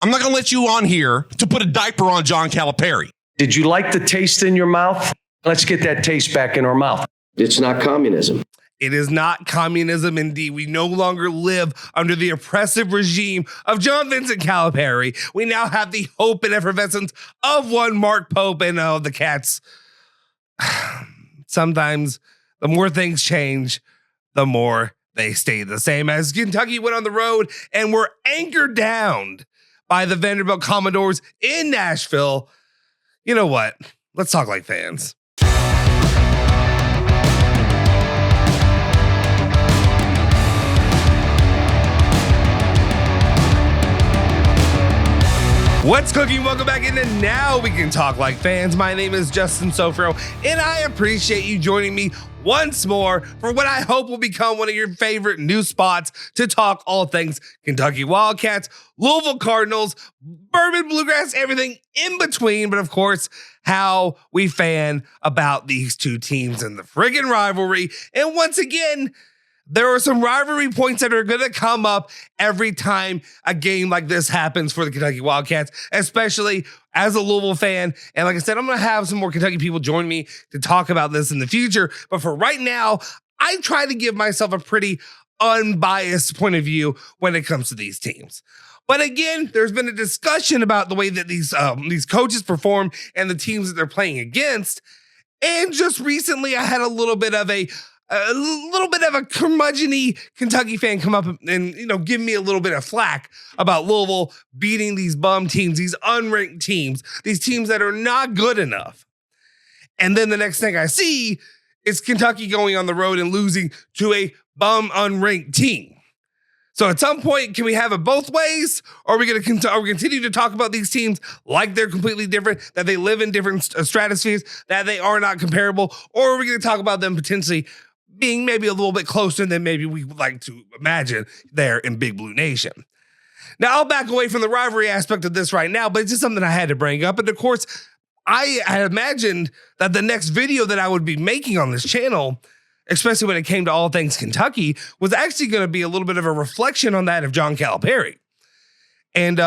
I'm not going to let you on here to put a diaper on John Calipari. Did you like the taste in your mouth? Let's get that taste back in our mouth. It's not communism. It is not communism indeed. We no longer live under the oppressive regime of John Vincent Calipari. We now have the hope and effervescence of one Mark Pope and the Cats. Sometimes the more things change, the more they stay the same. As Kentucky went on the road and were anchored down by the Vanderbilt Commodores in Nashville. You know what? Let's talk like fans. What's cooking? Welcome back into Now We Can Talk Like Fans. My name is Justin Sofro, and I appreciate you joining me once more for what I hope will become one of your favorite new spots to talk all things Kentucky Wildcats, Louisville Cardinals, Bourbon, bluegrass, everything in between. But of course, how we fan about these two teams and the friggin' rivalry. And once again, there are some rivalry points that are going to come up every time a game like this happens for the Kentucky Wildcats, especially as a Louisville fan. And like I said, I'm going to have some more Kentucky people join me to talk about this in the future. But for right now, I try to give myself a pretty unbiased point of view when it comes to these teams. But again, there's been a discussion about the way that these coaches perform and the teams that they're playing against. And just recently, I had a little bit of a curmudgeon-y Kentucky fan come up and, give me a little bit of flack about Louisville beating these bum teams, these unranked teams, these teams that are not good enough. And then the next thing I see is Kentucky going on the road and losing to a bum unranked team. So at some point, can we have it both ways? Or are we going to continue to talk about these teams like they're completely different, that they live in different stratospheres, that they are not comparable? Or are we going to talk about them potentially being maybe a little bit closer than maybe we would like to imagine there in Big Blue Nation? Now, I'll back away from the rivalry aspect of this right now, but it's just something I had to bring up. And of course, I had imagined that the next video that I would be making on this channel, especially when it came to all things Kentucky, was actually going to be a little bit of a reflection on that of John Calipari. And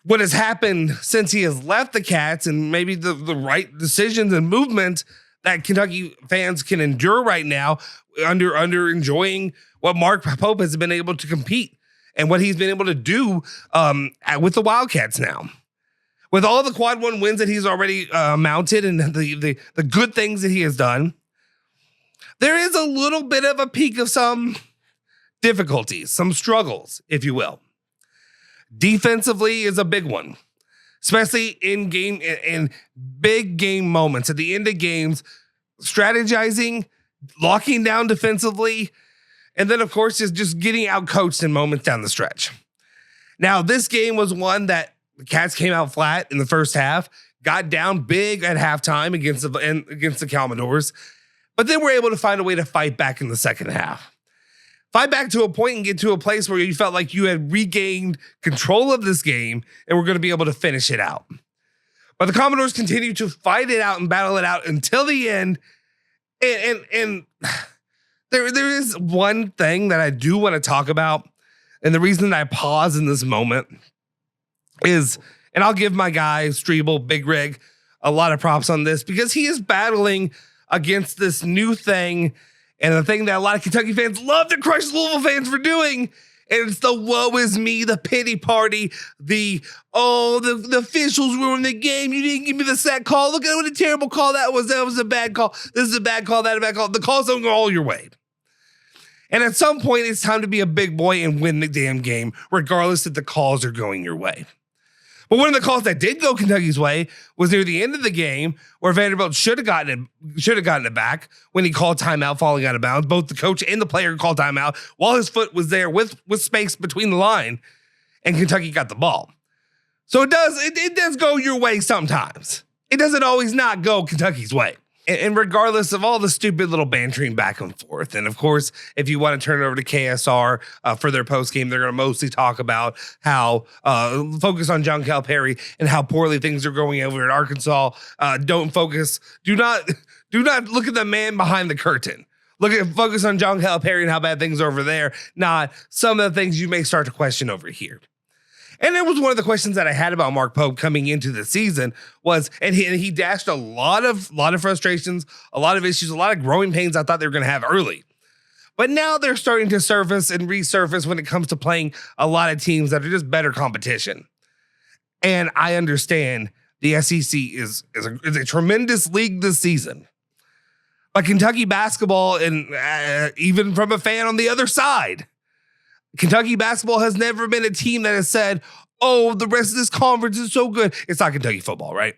what has happened since he has left the Cats, and maybe the right decisions and movement that Kentucky fans can endure right now under enjoying what Mark Pope has been able to compete and what he's been able to do with the Wildcats now. With all the quad one wins that he's already mounted and the good things that he has done, there is a little bit of a peak of some difficulties, some struggles, if you will. Defensively is a big one, especially in big game moments at the end of games, strategizing, locking down defensively, and then, of course, just getting out-coached in moments down the stretch. Now, this game was one that the Cats came out flat in the first half, got down big at halftime against the Commodores, but then were able to find a way to fight back in the second half. Fight back to a point and get to a place where you felt like you had regained control of this game and were going to be able to finish it out. But the Commodores continued to fight it out and battle it out until the end. And there is one thing that I do want to talk about. And the reason that I pause in this moment is, and I'll give my guy, Strebel, Big Rig, a lot of props on this because he is battling against this new thing, and the thing that a lot of Kentucky fans love to crush Louisville fans for doing, and it's the woe is me, the pity party, the officials ruined the game. You didn't give me the sack call. Look at what a terrible call that was. That was a bad call. This is a bad call. That a bad call. The calls don't go all your way. And at some point, it's time to be a big boy and win the damn game, regardless if the calls are going your way. But one of the calls that did go Kentucky's way was near the end of the game where Vanderbilt should have gotten it back when he called timeout falling out of bounds. Both the coach and the player called timeout while his foot was there with space between the line, and Kentucky got the ball. So it does go your way sometimes. It doesn't always not go Kentucky's way. And regardless of all the stupid little bantering back and forth, and of course, if you want to turn it over to KSR for their post game, they're going to mostly talk about how focus on John Calipari and how poorly things are going over at Arkansas. Do not look at the man behind the curtain. Focus on John Calipari and how bad things are over there, not some of the things you may start to question over here. And it was one of the questions that I had about Mark Pope coming into the season was, and he dashed a lot of frustrations, a lot of issues, a lot of growing pains I thought they were going to have early. But now they're starting to surface and resurface when it comes to playing a lot of teams that are just better competition. And I understand the SEC is a tremendous league this season. But Kentucky basketball, and even from a fan on the other side, Kentucky basketball has never been a team that has said, oh, the rest of this conference is so good. It's not Kentucky football, right?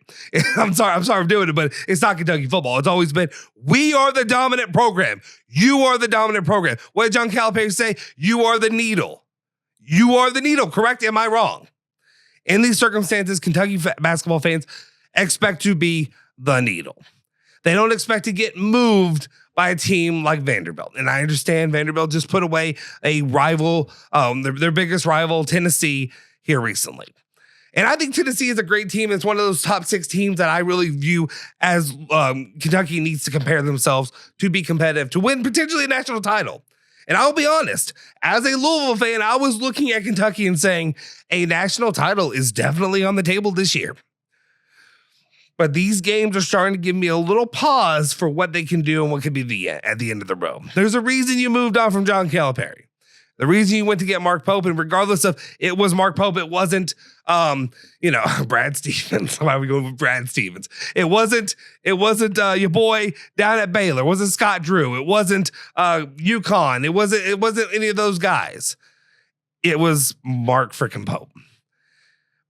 I'm sorry I'm doing it, but it's not Kentucky football. It's always been, we are the dominant program. You are the dominant program. What did John Calipari say? You are the needle. You are the needle, correct? Am I wrong? In these circumstances, Kentucky basketball fans expect to be the needle. They don't expect to get moved by a team like Vanderbilt. And I understand Vanderbilt just put away a rival, their biggest rival, Tennessee, here recently. And I think Tennessee is a great team. It's one of those top 6 teams that I really view as Kentucky needs to compare themselves to be competitive, to win potentially a national title. And I'll be honest, as a Louisville fan, I was looking at Kentucky and saying a national title is definitely on the table this year. But these games are starting to give me a little pause for what they can do and what could be at the end of the road. There's a reason you moved on from John Calipari. The reason you went to get Mark Pope, and regardless of it was Mark Pope, it wasn't, Brad Stevens. Why are we going with Brad Stevens? It wasn't your boy down at Baylor. It wasn't Scott Drew. It wasn't UConn. It wasn't any of those guys. It was Mark freaking Pope.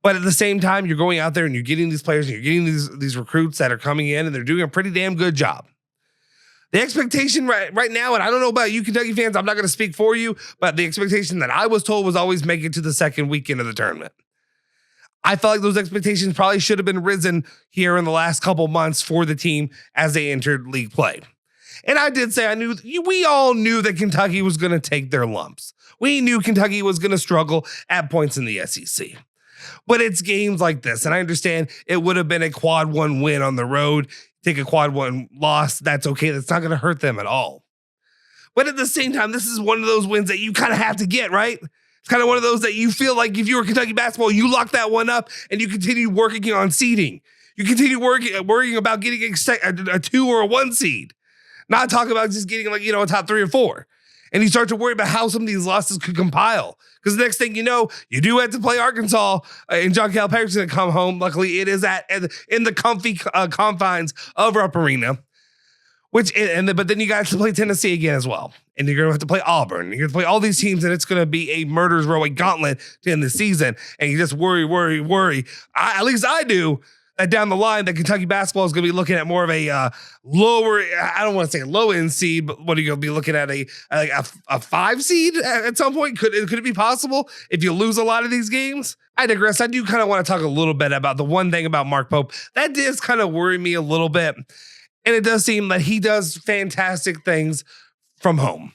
But at the same time, you're going out there and you're getting these players and you're getting these recruits that are coming in and they're doing a pretty damn good job. The expectation right now, and I don't know about you Kentucky fans, I'm not going to speak for you, but the expectation that I was told was always make it to the second weekend of the tournament. I felt like those expectations probably should have been risen here in the last couple months for the team as they entered league play. And I did say we all knew that Kentucky was going to take their lumps. We knew Kentucky was going to struggle at points in the SEC. But it's games like this, and I understand it would have been a quad 1 win on the road. Take a quad 1 loss, that's okay. That's not going to hurt them at all. But at the same time, this is one of those wins that you kind of have to get, right? It's kind of one of those that you feel like if you were Kentucky basketball, you lock that one up and you continue working on seeding. You continue worrying about getting a 2 or a 1 seed. Not talking about just getting a top 3 or 4. And you start to worry about how some of these losses could compile. Because the next thing you know, you do have to play Arkansas, and John Calipari's going to come home. Luckily, it is in the comfy confines of Rupp Arena. But then you guys have to play Tennessee again as well. And you're going to have to play Auburn. You're going to play all these teams, and it's going to be a murderer's row, a gauntlet to end the season. And you just worry. At least I do. That down the line, that Kentucky basketball is going to be looking at more of a lower, I don't want to say low end seed, but what are you going to be looking at? A 5 seed at some point? Could it be possible if you lose a lot of these games? I digress. I do kind of want to talk a little bit about the one thing about Mark Pope that does kind of worry me a little bit. And it does seem that he does fantastic things from home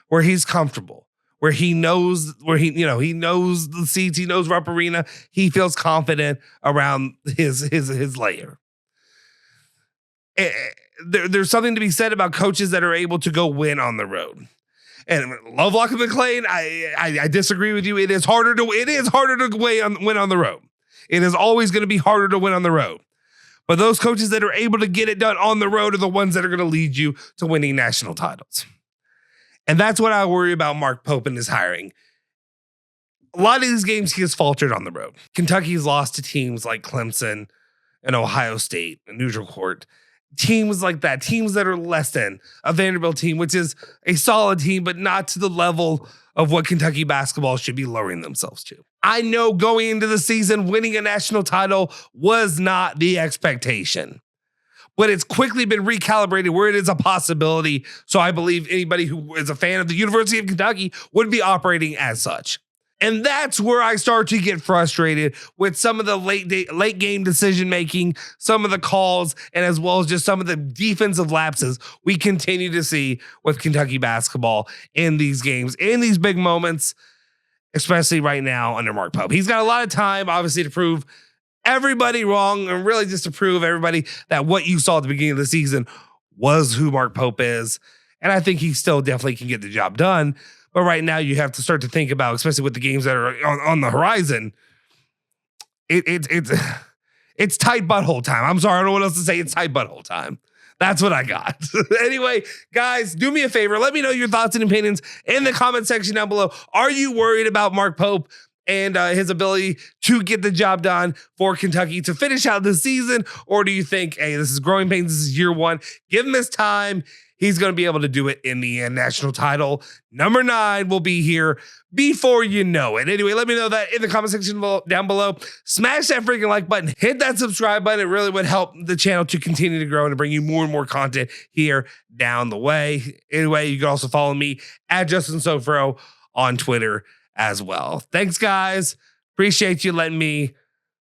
where he's comfortable. Where he knows the seats, he knows Rupp Arena, he feels confident around his layer. There's something to be said about coaches that are able to go win on the road. And Lovelock and McClain, I disagree with you. It is harder to win on the road. It is always going to be harder to win on the road. But those coaches that are able to get it done on the road are the ones that are going to lead you to winning national titles. And that's what I worry about Mark Pope and his hiring. A lot of these games he has faltered on the road. Kentucky's lost to teams like Clemson and Ohio State and neutral court. Teams like that, teams that are less than a Vanderbilt team, which is a solid team, but not to the level of what Kentucky basketball should be lowering themselves to. I know going into the season, winning a national title was not the expectation. But it's quickly been recalibrated where it is a possibility. So I believe anybody who is a fan of the University of Kentucky would be operating as such. And that's where I start to get frustrated with some of the late game decision making, some of the calls, and as well as just some of the defensive lapses we continue to see with Kentucky basketball in these games, in these big moments, especially right now under Mark Pope. He's got a lot of time, obviously, to prove everybody wrong, and really just to prove everybody that what you saw at the beginning of the season was who Mark Pope is. And I think he still definitely can get the job done. But right now you have to start to think about, especially with the games that are on the horizon, it's tight butthole time. I'm sorry, I don't know what else to say. It's tight butthole time. That's what I got. Anyway, guys, do me a favor. Let me know your thoughts and opinions in the comment section down below. Are you worried about Mark Pope and his ability to get the job done for Kentucky to finish out the season? Or do you think, hey, this is growing pains, this is year one, give him his time, he's going to be able to do it in the end? National title number 9 will be here before you know it. Anyway, let me know that in the comment section down below. Smash that freaking like button, hit that subscribe button. It really would help the channel to continue to grow and to bring you more and more content here down the way. Anyway, you can also follow me at Justin Sofro on Twitter as well. Thanks, guys. Appreciate you letting me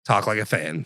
talk like a fan.